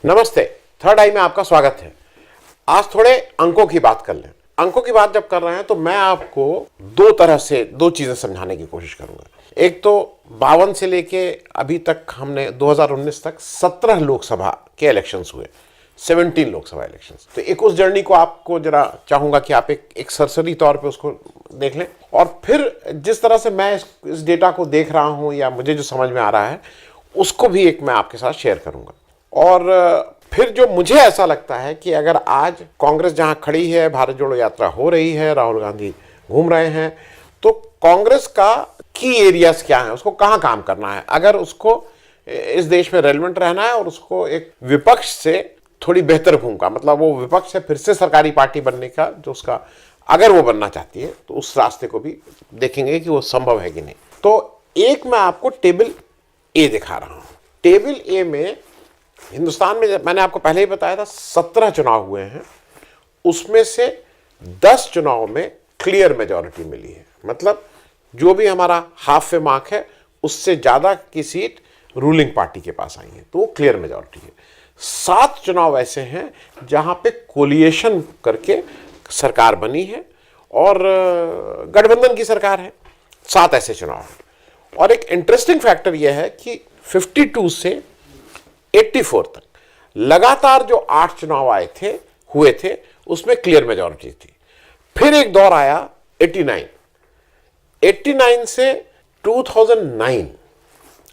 नमस्ते, थर्ड आई में आपका स्वागत है। आज थोड़े अंकों की बात कर लें। अंकों की बात जब कर रहे हैं तो मैं आपको दो तरह से दो चीजें समझाने की कोशिश करूंगा। एक तो 52 से लेके अभी तक हमने 2019 तक 17 लोकसभा के इलेक्शंस हुए, 17 लोकसभा इलेक्शंस। तो एक उस जर्नी को आपको जरा चाहूंगा कि आप एक सरसरी तौर पे उसको देख लें, और फिर जिस तरह से मैं इस डेटा को देख रहा हूं या मुझे जो समझ में आ रहा है उसको भी एक मैं आपके साथ शेयर करूंगा। और फिर जो मुझे ऐसा लगता है कि अगर आज कांग्रेस जहां खड़ी है, भारत जोड़ो यात्रा हो रही है, राहुल गांधी घूम रहे हैं, तो कांग्रेस का की एरियाज क्या है, उसको कहां काम करना है अगर उसको इस देश में रेलेवेंट रहना है और उसको एक विपक्ष से थोड़ी बेहतर भूमिका, मतलब वो विपक्ष से फिर से सरकारी पार्टी बनने का जो उसका अगर वो बनना चाहती है तो उस रास्ते को भी देखेंगे कि वो संभव है कि नहीं। तो एक मैं आपको टेबल ए दिखा रहा हूं। टेबल ए में हिंदुस्तान में मैंने आपको पहले ही बताया था 17 चुनाव हुए हैं, उसमें से 10 चुनाव में क्लियर मेजॉरिटी मिली है। मतलब जो भी हमारा हाफ वे मार्क है उससे ज्यादा की सीट रूलिंग पार्टी के पास आई है, तो वो क्लियर मेजॉरिटी है। 7 चुनाव ऐसे हैं जहां पे कोलिएशन करके सरकार बनी है और गठबंधन की सरकार है। 7 ऐसे चुनाव हैं। और एक इंटरेस्टिंग फैक्टर यह है कि 52 से 84 तक लगातार जो 8 चुनाव हुए थे उसमें क्लियर मेजॉरिटी थी। फिर एक दौर आया 89 से 2009,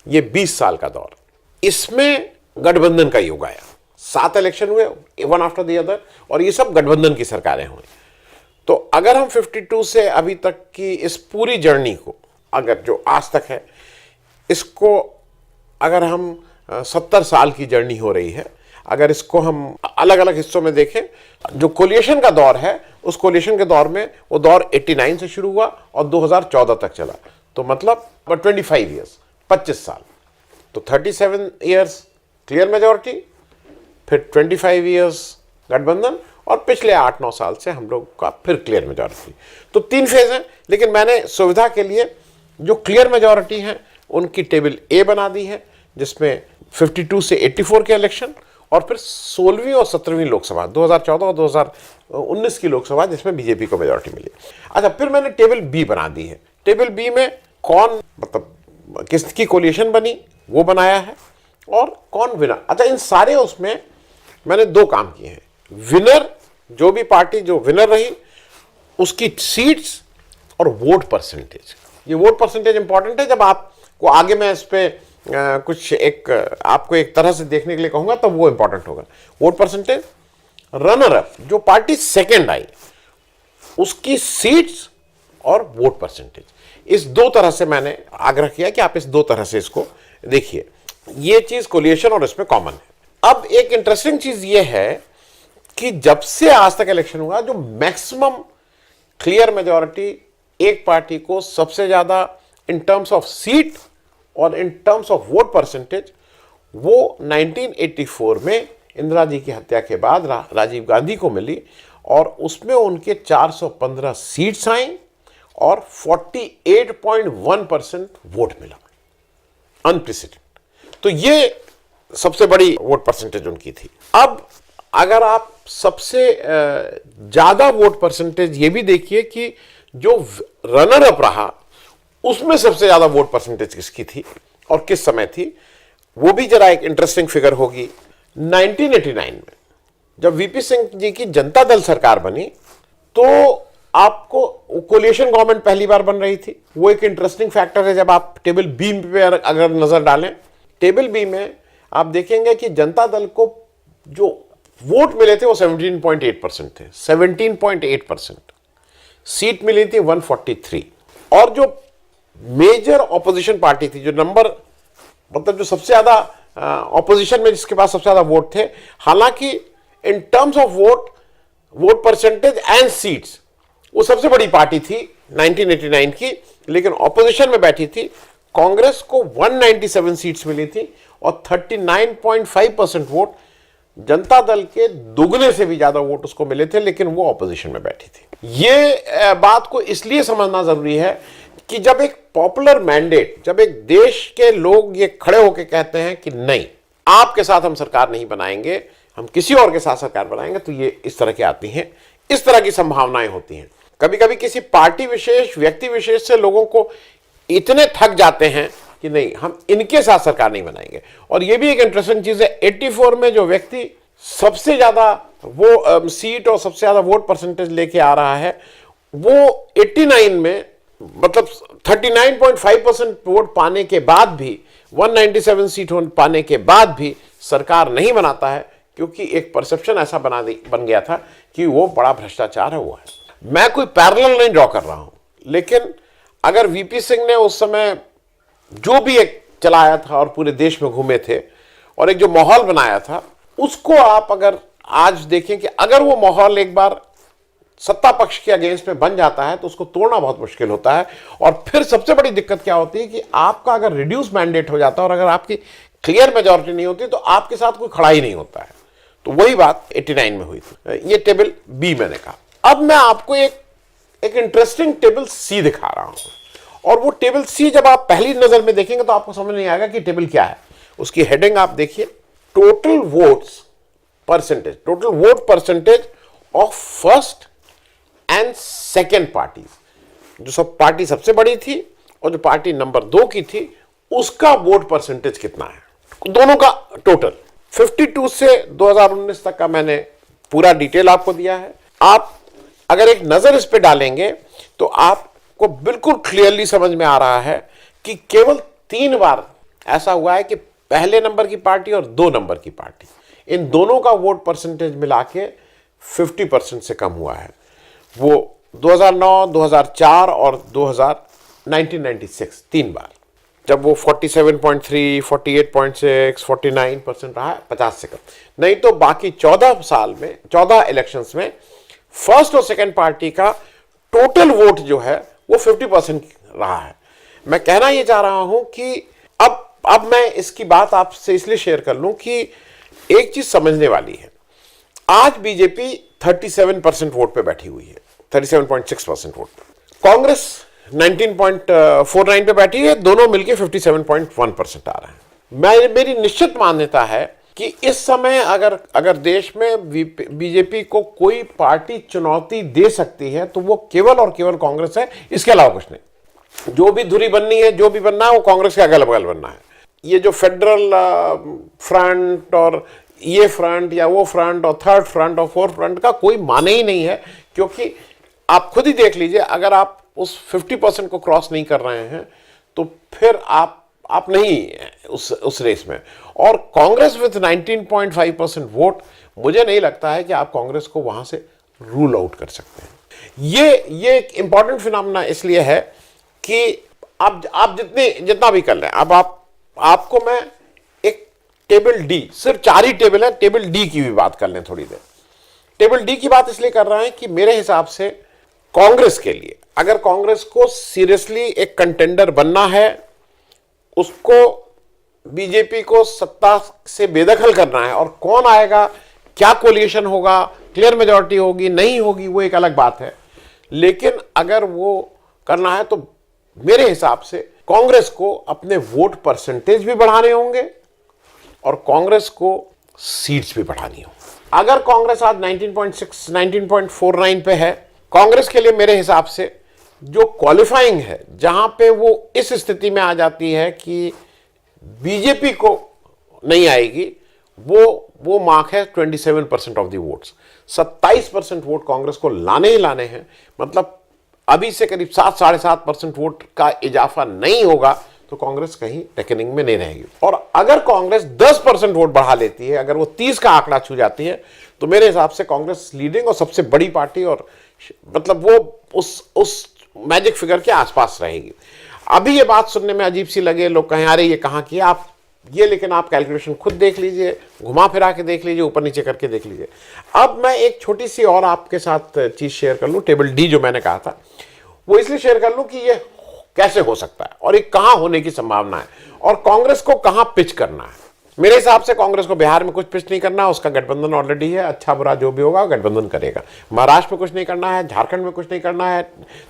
ये 20 साल का दौर, इसमें गठबंधन का युग आया। 7 इलेक्शन हुए, वन आफ्टर द अदर, और ये सब गठबंधन की सरकारें हुई। तो अगर हम 52 से अभी तक की इस पूरी जर्नी को, अगर जो आज तक है, इसको अगर हम 70 साल की जर्नी हो रही है, अगर इसको हम अलग अलग हिस्सों में देखें, जो कोलिएशन का दौर है उस कोलिएशन के दौर में वो दौर 89 से शुरू हुआ और 2014 तक चला, तो मतलब 25 ईयर्स, 25 साल। तो 37 ईयर्स क्लियर मेजॉरिटी, फिर 25 ईयर्स गठबंधन, और पिछले 8-9 साल से हम लोग का फिर क्लियर मेजॉरिटी। तो 3 फेज हैं, लेकिन मैंने सुविधा के लिए जो क्लियर मेजॉरिटी हैं उनकी टेबल ए बना दी है, जिसमें 52 से 84 के इलेक्शन और फिर 16वीं और 17वीं लोकसभा, 2014 और 2019 की लोकसभा जिसमें बीजेपी को मेजॉरिटी मिली। अच्छा, फिर मैंने टेबल बी बना दी है। टेबल बी में कौन, मतलब किसकी कोलिएशन बनी वो बनाया है, और कौन विनर। अच्छा, इन सारे उसमें मैंने 2 काम किए हैं। विनर, जो भी पार्टी जो विनर रही उसकी सीट्स, और वोट परसेंटेज। ये वोट परसेंटेज इंपॉर्टेंट है। जब आपको आगे मैं इस पे कुछ आपको एक तरह से देखने के लिए कहूंगा तब वो इंपॉर्टेंट होगा। वोट परसेंटेज, रनर अप जो पार्टी सेकंड आई उसकी सीट्स, और वोट परसेंटेज। इस 2 तरह से मैंने आग्रह किया कि आप इस 2 तरह से इसको देखिए। ये चीज कोलिएशन और इसमें कॉमन है। अब एक इंटरेस्टिंग चीज ये है कि जब से आज तक इलेक्शन हुआ, जो मैक्सिमम क्लियर मेजॉरिटी एक पार्टी को सबसे ज्यादा इन टर्म्स ऑफ सीट और in terms of vote percentage, वो 1984 में इंदिरा जी की हत्या के बाद राजीव गांधी को मिली, और उसमें उनके 415 सीट्स आई और 48.1% वोट मिला, अनप्रेसिडेंट। तो ये सबसे बड़ी वोट परसेंटेज उनकी थी। अब अगर आप सबसे ज्यादा वोट परसेंटेज ये भी देखिए कि जो रनर अप रहा उसमें सबसे ज्यादा वोट परसेंटेज किसकी थी और किस समय थी, वो भी जरा एक इंटरेस्टिंग फिगर होगी। 1989 में जब वीपी सिंह जी की जनता दल सरकार बनी, तो आपको कोलिएशन गवर्नमेंट पहली बार बन रही थी। वो एक इंटरेस्टिंग फैक्टर है। जब आप टेबल बी पे अगर नजर डालें, टेबल बी में आप देखेंगे कि जनता दल को जो वोट मिले थे वो 17.8% थे, 17.8%। सीट मिली थी 143, और जो मेजर ऑपोजिशन पार्टी थी, जो नंबर, मतलब जो सबसे ज्यादा ऑपोजिशन में जिसके पास सबसे ज्यादा वोट थे, हालांकि in terms of vote percentage and seats वो सबसे बड़ी पार्टी थी 1989 की, लेकिन ऑपोजिशन में बैठी थी। कांग्रेस को 197 सीट्स मिली थी और 39.5% वोट, जनता दल के दुगने से भी ज्यादा वोट उसको मिले थे, लेकिन वो ऑपोजिशन में बैठी थी। ये बात को इसलिए समझना जरूरी है कि जब एक पॉपुलर मैंडेट, जब एक देश के लोग ये खड़े होकर कहते हैं कि नहीं, आपके साथ हम सरकार नहीं बनाएंगे, हम किसी और के साथ सरकार बनाएंगे। तो ये इस तरह की आती हैं, इस तरह की संभावनाएं होती हैं। कभी कभी किसी पार्टी विशेष, व्यक्ति विशेष से लोगों को इतने थक जाते हैं कि नहीं, हम इनके साथ सरकार नहीं बनाएंगे। और ये भी एक इंटरेस्टिंग चीज है, 84 में जो व्यक्ति सबसे ज्यादा वो सीट और सबसे ज्यादा वोट परसेंटेज लेके आ रहा है, वो 89 में मतलब 39.5% वोट पाने के बाद भी, 197 सीट पाने के बाद भी सरकार नहीं बनाता है, क्योंकि एक परसेप्शन ऐसा बन गया था कि वो बड़ा भ्रष्टाचार हुआ है। मैं कोई पैरेलल नहीं ड्रॉ कर रहा हूं, लेकिन अगर वीपी सिंह ने उस समय जो भी एक चलाया था और पूरे देश में घूमे थे और एक जो माहौल बनाया था, उसको आप अगर आज देखें कि अगर वो माहौल एक बार सत्ता पक्ष के अगेंस्ट में बन जाता है तो उसको तोड़ना बहुत मुश्किल होता है। और फिर सबसे बड़ी दिक्कत क्या होती है कि आपका अगर रिड्यूस मैंडेट हो जाता है और अगर आपकी क्लियर मेजॉरिटी नहीं होती तो आपके साथ कोई खड़ा ही नहीं होता है। तो वही बात 89 में हुई थी। ये टेबल बी मैंने कहा। अब मैं आपको एक इंटरेस्टिंग टेबल सी दिखा रहा हूं, और वो टेबल सी जब आप पहली नजर में देखेंगे तो आपको समझ नहीं आएगा कि टेबल क्या है। उसकी हेडिंग आप देखिए, total votes percentage, total vote percentage of first and second parties. जो सब पार्टी सबसे बड़ी थी और जो पार्टी नंबर 2 की थी, उसका वोट परसेंटेज कितना है, दोनों का टोटल। 52 से 2019 तक का मैंने पूरा डिटेल आपको दिया है। आप अगर एक नजर इस पे डालेंगे तो आपको बिल्कुल क्लियरली समझ में आ रहा है कि केवल 3 बार ऐसा हुआ है कि पहले नंबर की पार्टी और 2 नंबर की पार्टी, इन दोनों का वोट परसेंटेज मिला के 50% से कम हुआ है। वो 2009, 2004 और 1996 3 बार, जब वो 47.3, 48.6, 49% रहा है, 50 से कम। नहीं तो बाकी 14 साल में, 14 इलेक्शंस में फर्स्ट और सेकंड पार्टी का टोटल वोट जो है वो 50% रहा है। मैं कहना ये चाह रहा हूं कि अब मैं इसकी बात आपसे इसलिए शेयर कर लूं कि एक चीज समझने वाली है। आज बीजेपी 37% वोट पे बैठी हुई है, 37.6% वोट पे। कांग्रेस 19.49 पे बैठी है, दोनों मिलके 57.1% आ रहा है। मेरी निश्चित मान्यता है कि इस समय अगर देश में बीजेपी को कोई पार्टी चुनौती दे सकती है तो वो केवल और केवल कांग्रेस है, इसके अलावा कुछ नहीं। जो भी धुरी बननी है, जो भी बनना है, वो कांग्रेस के अगल बगल बनना है। ये जो फेडरल फ्रंट और ये फ्रंट या वो फ्रंट और थर्ड फ्रंट और फोर्थ फ्रंट का कोई माने ही नहीं है, क्योंकि आप खुद ही देख लीजिए, अगर आप उस 50% को क्रॉस नहीं कर रहे हैं तो फिर आप नहीं उस रेस में। और कांग्रेस विथ 19.5% वोट, मुझे नहीं लगता है कि आप कांग्रेस को वहां से रूल आउट कर सकते हैं। ये एक इंपॉर्टेंट फिनोमेना इसलिए है कि आप जितना भी कर लें, अब आपको मैं एक टेबल डी, सिर्फ 4 ही टेबल है, टेबल डी की भी बात कर लें थोड़ी देर। टेबल डी की बात इसलिए कर रहे हैं कि मेरे हिसाब से कांग्रेस के लिए, अगर कांग्रेस को सीरियसली एक कंटेंडर बनना है, उसको बीजेपी को सत्ता से बेदखल करना है, और कौन आएगा, क्या कोलिशन होगा, क्लियर मेजॉरिटी होगी नहीं होगी, वो एक अलग बात है। लेकिन अगर वो करना है तो मेरे हिसाब से कांग्रेस को अपने वोट परसेंटेज भी बढ़ाने होंगे और कांग्रेस को सीट्स भी बढ़ानी होंगी। अगर कांग्रेस आज 19.6, 19.49 पे है, कांग्रेस के लिए मेरे हिसाब से जो क्वालिफाइंग है, जहां पे वो इस स्थिति में आ जाती है कि बीजेपी को नहीं आएगी, वो मार्क है 27% of the votes. 27% vote Congress को लाने ही लाने हैं। मतलब अभी से करीब 7-7.5% वोट का इजाफा नहीं होगा तो कांग्रेस कहीं रेकनिंग में नहीं रहेगी। और अगर कांग्रेस 10% वोट बढ़ा लेती है, अगर वो 30 का आंकड़ा छू जाती है, तो मेरे हिसाब से कांग्रेस लीडिंग और सबसे बड़ी पार्टी, और मतलब वो उस मैजिक फिगर के आसपास रहेगी। अभी ये बात सुनने में अजीब सी लगे, लोग कहें अरे ये कहाँ की आप ये, लेकिन आप कैलकुलेशन खुद देख लीजिए, घुमा फिरा के देख लीजिए, ऊपर नीचे करके देख लीजिए। अब मैं एक छोटी सी और आपके साथ चीज शेयर कर लूं, टेबल डी जो मैंने कहा था, वो इसलिए शेयर कर लूं कि ये कैसे हो सकता है और ये कहां होने की संभावना है और कांग्रेस को कहां पिच करना है। मेरे हिसाब से कांग्रेस को बिहार में कुछ पिच नहीं करना, उसका गठबंधन ऑलरेडी है, अच्छा बुरा जो भी होगा गठबंधन करेगा। महाराष्ट्र में कुछ नहीं करना है, झारखंड में कुछ नहीं करना है,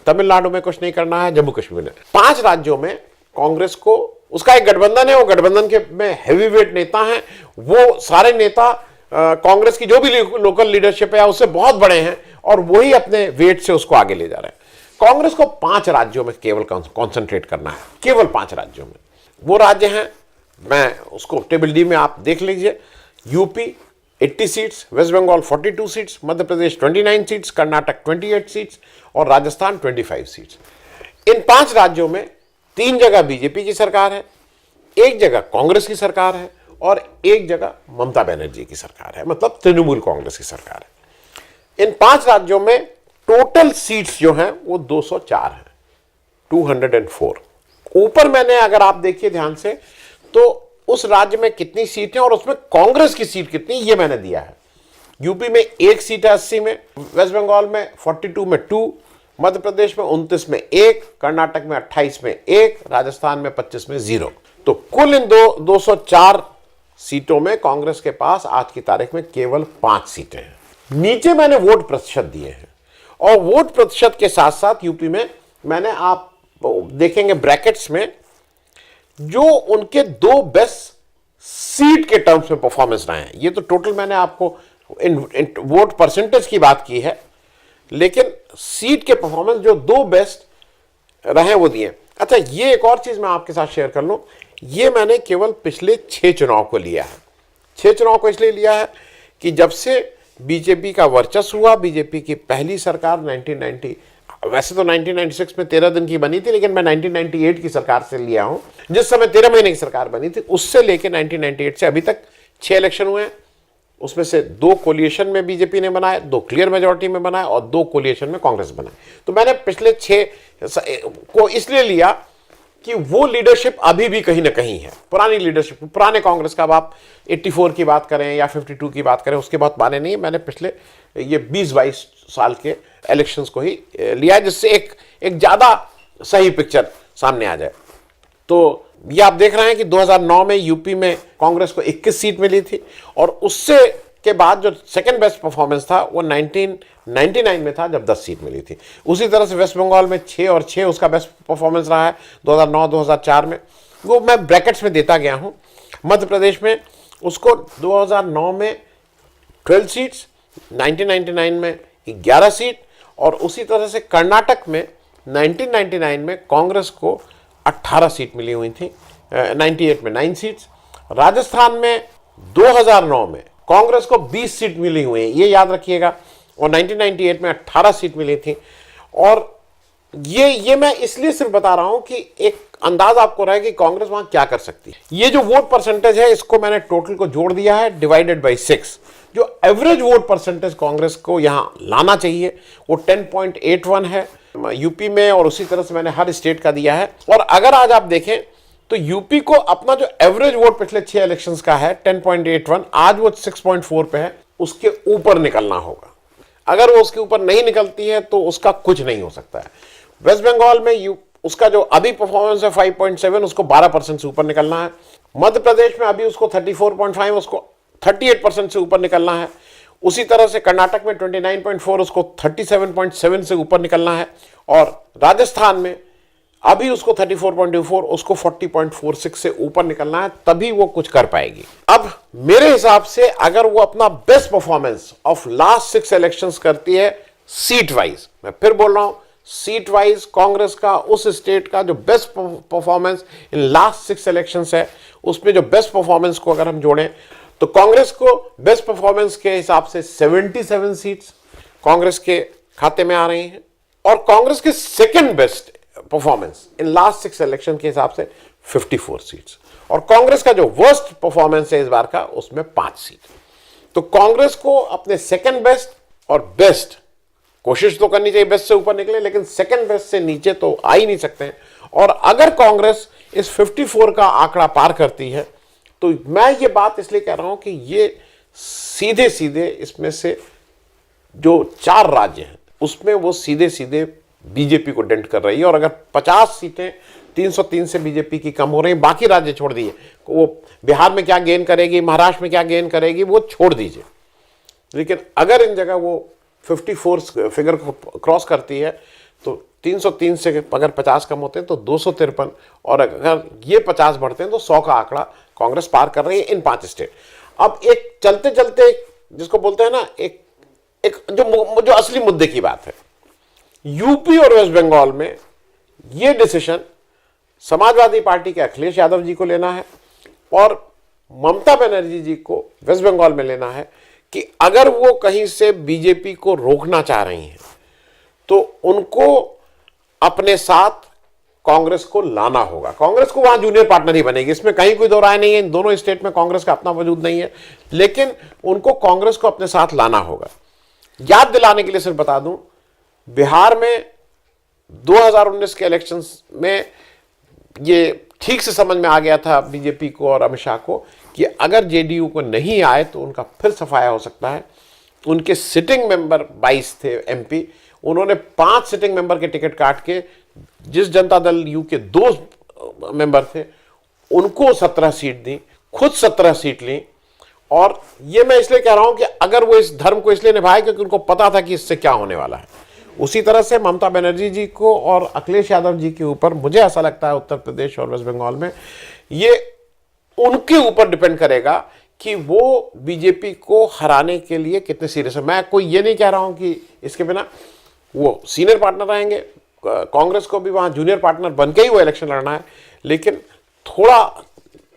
तमिलनाडु में कुछ नहीं करना है, जम्मू कश्मीर में। 5 राज्यों में कांग्रेस को उसका एक गठबंधन है, वो गठबंधन के में हैवीवेट नेता हैं, वो सारे नेता कांग्रेस की जो भी लोकल लीडरशिप है उससे बहुत बड़े हैं और वही अपने वेट से उसको आगे ले जा रहे हैं। कांग्रेस को 5 राज्यों में केवल कॉन्सेंट्रेट करना है, केवल 5 राज्यों में। वो राज्य हैं, मैं उसको टेबल डी में आप देख लीजिए। UP 80 seats, West Bengal 42 seats, Madhya Pradesh 29 seats, Karnataka 28 seats और राजस्थान 25 सीट्स। इन 5 राज्यों में 3 जगह बीजेपी की सरकार है, 1 जगह कांग्रेस की सरकार है और 1 जगह ममता बनर्जी की सरकार है, मतलब तृणमूल कांग्रेस की सरकार है। इन 5 राज्यों में टोटल सीट्स जो हैं वो 204 हैं, 204। ऊपर मैंने अगर आप देखिए ध्यान से तो उस राज्य में कितनी सीटें और उसमें कांग्रेस की सीट कितनी ये मैंने दिया है। यूपी में 1 सीट है 80 में, वेस्ट बंगाल में 42 में 2, मध्य प्रदेश में 29 में 1, कर्नाटक में 28 में 1, राजस्थान में 25 में 0। तो कुल इन 204 सीटों में कांग्रेस के पास आज की तारीख में केवल 5 सीटें हैं। नीचे मैंने वोट प्रतिशत दिए हैं और वोट प्रतिशत के साथ साथ यूपी में मैंने, आप देखेंगे ब्रैकेट्स में, जो उनके 2 बेस्ट सीट के टर्म्स में परफॉर्मेंस रहे हैं। ये तो टोटल मैंने आपको इन वोट परसेंटेज की बात की है, लेकिन सीट के परफॉर्मेंस जो 2 बेस्ट रहे वो दिए। अच्छा, ये एक और चीज मैं आपके साथ शेयर कर लूं, ये मैंने केवल पिछले 6 चुनाव को लिया है। 6 चुनाव को इसलिए लिया है कि जब से बीजेपी का वर्चस्व हुआ, बीजेपी की पहली सरकार 1990, वैसे तो 1996 में 13 दिन की बनी थी, लेकिन मैं 1998 की सरकार से लिया हूं, जिस समय 13 महीने की सरकार बनी थी, उससे लेकर 1998 से अभी तक 6 इलेक्शन हुए हैं। उसमें से 2 कोलिएशन में बीजेपी ने बनाए, 2 क्लियर मेजॉरिटी में बनाए और 2 कोलिएशन में कांग्रेस बनाए। तो मैंने पिछले 6 को इसलिए लिया कि वो लीडरशिप अभी भी कहीं ना कहीं है, पुरानी लीडरशिप, पुराने कांग्रेस का। अब आप 84 की बात करें या 52 की बात करें, उसके बहुत माने नहीं है। मैंने पिछले ये 20-22 साल के इलेक्शंस को ही लिया है, जिससे एक ज्यादा सही पिक्चर सामने आ जाए। तो ये आप देख रहे हैं कि 2009 में यूपी में कांग्रेस को 21 सीट मिली थी और उससे के बाद जो सेकंड बेस्ट परफॉर्मेंस था वो 1999 में था, जब 10 सीट मिली थी। उसी तरह से वेस्ट बंगाल में 6 और 6 उसका बेस्ट परफॉर्मेंस रहा है 2009-2004 में, वो मैं ब्रैकेट्स में देता गया हूं। मध्य प्रदेश में उसको 2009 में 12 सीट्स, 1999 में 11 सीट और उसी तरह से कर्नाटक में 1999 में कांग्रेस को 18 सीट मिली हुई थी, 98 में 9 सीट्स। राजस्थान में 2009 में कांग्रेस को 20 सीट मिली हुई है, ये याद रखिएगा, और 1998 में 18 सीट मिली थी। और ये मैं इसलिए सिर्फ बता रहा हूं कि एक अंदाज आपको रहे कि कांग्रेस वहां क्या कर सकती है। ये जो वोट परसेंटेज है इसको मैंने टोटल को जोड़ दिया है डिवाइडेड बाय 6। जो एवरेज वोट परसेंटेज कांग्रेस को यहां लाना चाहिए वो 10.81 है यूपी में, और उसी तरह से मैंने हर स्टेट का दिया है। और अगर आज आप देखें तो यूपी को अपना जो एवरेज वोट पिछले 6 इलेक्शंस का है 10.81, आज वो 6.4 पे है, उसके ऊपर निकलना होगा। अगर वो उसके ऊपर नहीं निकलती है तो उसका कुछ नहीं हो सकता है। वेस्ट बंगाल में उसका जो अभी परफॉर्मेंस है 5.7, उसको 12% से ऊपर निकलना है। मध्य प्रदेश में अभी उसको 34.5, उसको 38% से ऊपर निकलना है। उसी तरह से कर्नाटक में 29.4, उसको 37.7 से ऊपर निकलना है। और राजस्थान में अभी उसको 34.24, उसको 40.46 से ऊपर निकलना है, तभी वो कुछ कर पाएगी। अब मेरे हिसाब से अगर वो अपना best performance of last 6 elections करती है सीट वाइज, मैं फिर बोल रहा हूं सीट वाइज, कांग्रेस का उस स्टेट का जो best performance in last 6 elections है, उसमें जो बेस्ट परफॉर्मेंस को अगर हम जोड़ें तो कांग्रेस को बेस्ट परफॉर्मेंस के हिसाब से 77 सीट्स कांग्रेस के खाते में आ रही हैं, और कांग्रेस के second best performance in last 6 election के हिसाब से 54 सीट्स, और कांग्रेस का जो वर्स्ट परफॉर्मेंस है इस बार का उसमें 5 सीट। तो कांग्रेस को अपने सेकंड बेस्ट और बेस्ट, कोशिश तो करनी चाहिए बेस्ट से ऊपर निकले, लेकिन सेकंड बेस्ट से नीचे तो आ ही नहीं सकते हैं। और अगर कांग्रेस इस 54 का आंकड़ा पार करती है तो मैं ये बात इसलिए कह रहा हूं कि ये सीधे सीधे इसमें से जो 4 राज्य हैं उसमें वो सीधे सीधे बीजेपी को डेंट कर रही है। और अगर 50 सीटें 303 से बीजेपी की कम हो रही हैं, बाकी राज्य छोड़ दिए, वो बिहार में क्या गेन करेगी, महाराष्ट्र में क्या गेन करेगी, वो छोड़ दीजिए, लेकिन अगर इन जगह वो 54 फिगर को क्रॉस करती है तो 303 से अगर 50 कम होते हैं तो 253, और अगर ये 50 बढ़ते हैं तो 100 का आंकड़ा कांग्रेस पार कर रही है इन 5 स्टेट। अब एक चलते चलते जिसको बोलते हैं ना, एक जो असली मुद्दे की बात है, यूपी और वेस्ट बंगाल में ये डिसीजन समाजवादी पार्टी के अखिलेश यादव जी को लेना है और ममता बनर्जी जी को वेस्ट बंगाल में लेना है कि अगर वो कहीं से बीजेपी को रोकना चाह रही हैं तो उनको अपने साथ कांग्रेस को लाना होगा। कांग्रेस को वहां जूनियर पार्टनर ही बनेगी, इसमें कहीं कोई दो राय नहीं है। इन दोनों स्टेट में कांग्रेस का अपना वजूद नहीं है, लेकिन उनको कांग्रेस को अपने साथ लाना होगा। याद दिलाने के लिए सिर्फ बता दूं, बिहार में 2019 के इलेक्शंस में ये ठीक से समझ में आ गया था बीजेपी को और अमित शाह को कि अगर जेडीयू को नहीं आए तो उनका फिर सफाया हो सकता है। उनके सिटिंग मेंबर 22 थे एमपी, उन्होंने 5 सिटिंग मेंबर के टिकट काट के जिस जनता दल यू के 2 मेंबर थे उनको 17 सीट दी, खुद 17 सीट ली। और ये मैं इसलिए कह रहा हूं कि अगर वो इस धर्म को इसलिए निभाए क्योंकि उनको पता था कि इससे क्या होने वाला है। उसी तरह से ममता बनर्जी जी को और अखिलेश यादव जी के ऊपर मुझे ऐसा लगता है उत्तर प्रदेश और वेस्ट बंगाल में ये उनके ऊपर डिपेंड करेगा कि वो बीजेपी को हराने के लिए कितने सीरियस है। मैं कोई ये नहीं कह रहा हूं कि इसके बिना वो सीनियर पार्टनर रहेंगे, कांग्रेस को भी वहां जूनियर पार्टनर बन के ही वो इलेक्शन लड़ना है, लेकिन थोड़ा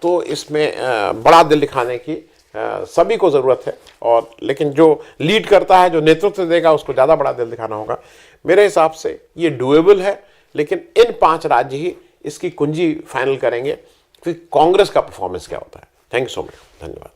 तो इसमें बड़ा दिल दिखाने की सभी को जरूरत है। और लेकिन जो लीड करता है, जो नेतृत्व देगा, उसको ज्यादा बड़ा दिल दिखाना होगा। मेरे हिसाब से ये डुएबल है, लेकिन इन 5 राज्य ही इसकी कुंजी फाइनल करेंगे कि कांग्रेस का परफॉर्मेंस क्या होता है। थैंक यू सो मच, धन्यवाद।